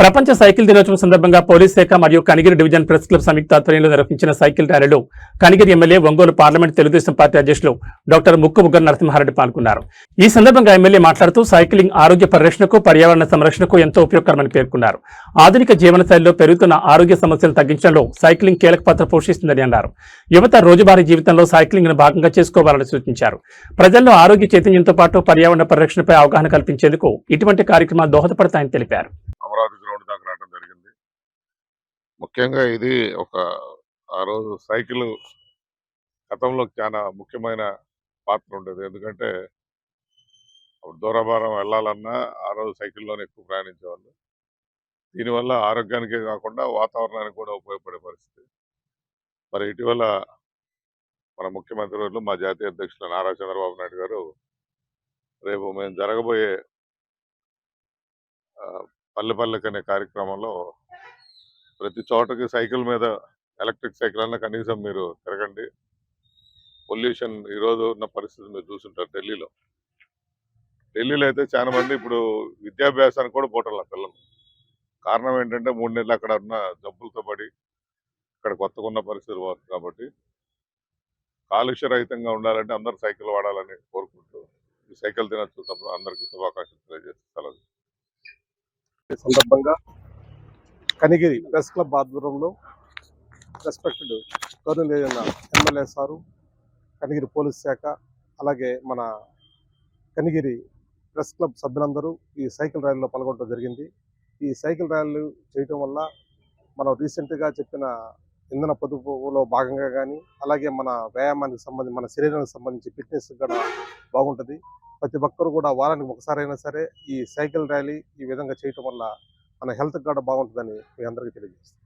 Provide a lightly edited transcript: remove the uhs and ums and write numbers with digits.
ప్రపంచ సైకిల్ దినోత్సవం సందర్భంగా పోలీస్ శాఖ మరియు కనిగిరి డివిజన్ ప్రెస్ క్లబ్ సంయుక్త ఆధ్వర్యంలో నిర్వహించిన సైకిల్ ర్యాలీలో Kanigiri MLA Ongole parliament Telugu Desam party అధ్యక్షులు డాక్టర్ ముగ్గురు నరసింహారెడ్డి పాల్గొన్నారు. ఈ సందర్భంగా ఎమ్మెల్యే మాట్లాడుతూ సైక్లింగ్ ఆరోగ్య పరిరక్షణకు, పర్యావరణ సంరక్షణకు ఎంతో ఉపయోగకరమని పేర్కొన్నారు. ఆధునిక జీవనశైలిలో పెరుగుతున్న ఆరోగ్య సమస్యలు తగ్గించడంలో సైక్లింగ్ కీలక పాత్ర పోషిస్తుందని అన్నారు. యువత రోజువారీ జీవితంలో సైక్లింగ్ ను భాగంగా చేసుకోవాలని సూచించారు. ప్రజల్లో ఆరోగ్య చైతన్యంతో పాటు పర్యావరణ పరిరక్షణపై అవగాహన కల్పించేందుకు ఇటువంటి కార్యక్రమాలు దోహదపడతాయని తెలిపారు. అమరావతి గ్రౌండ్ దాకా రావడం జరిగింది. ముఖ్యంగా ఇది ఆ రోజు సైకిల్ గతంలో చాలా ముఖ్యమైన పాత్ర ఉండేది. ఎందుకంటే అప్పుడు దూరభారం వెళ్ళాలన్నా ఆ రోజు సైకిల్లోనే ఎక్కువ ప్రయాణించేవాళ్ళు. దీనివల్ల ఆరోగ్యానికే కాకుండా వాతావరణానికి కూడా ఉపయోగపడే పరిస్థితి. మరి ఇటీవల మన ముఖ్యమంత్రి వర్యులు మా జాతీయ అధ్యక్షులు నారా చంద్రబాబు నాయుడు గారు రేపు మేము జరగబోయే పల్లె పల్లెకి అనే కార్యక్రమంలో ప్రతి చోటకి సైకిల్ మీద ఎలక్ట్రిక్ సైకిల్ అన్న కనీసం మీరు తిరగండి. పొల్యూషన్ ఈరోజు ఉన్న పరిస్థితి మీరు చూసుంటారు. ఢిల్లీలో అయితే చాలా మంది ఇప్పుడు విద్యాభ్యాసానికి కూడా పోవటంలా పిల్లలు. కారణం ఏంటంటే 3 నెలలు అక్కడ ఉన్న జబ్బులతో పడి ఇక్కడ కొత్తగా ఉన్న పరిస్థితులు పోతుంది. కాబట్టి కాలుష్య రహితంగా ఉండాలంటే అందరూ సైకిల్ వాడాలని కోరుకుంటూ ఈ సైకిల్ దినోత్సవం అందరికీ శుభాకాంక్షలు తెలియజేస్తాను. సందర్భంగా కనిగిరి ప్రెస్ క్లబ్ ఆధ్వర్యంలో respected governor MLA sir, Kanigiri police శాఖ, అలాగే మన కనిగిరి ప్రెస్ క్లబ్ సభ్యులందరూ ఈ సైకిల్ ర్యాలీలో పాల్గొనడం జరిగింది. ఈ సైకిల్ ర్యాలీలు చేయటం వల్ల మనం రీసెంట్గా చెప్పిన ఇంధన పొదుపులో భాగంగా కానీ, అలాగే మన వ్యాయామానికి సంబంధించి మన శరీరానికి సంబంధించి ఫిట్నెస్ కూడా బాగుంటుంది. ప్రతి ఒక్కరు కూడా వారానికి ఒకసారైనా సరే ఈ సైకిల్ ర్యాలీ ఈ విధంగా చేయటం వల్ల మన హెల్త్ కూడా బాగుంటుందని మీ అందరికీ తెలియజేస్తాం.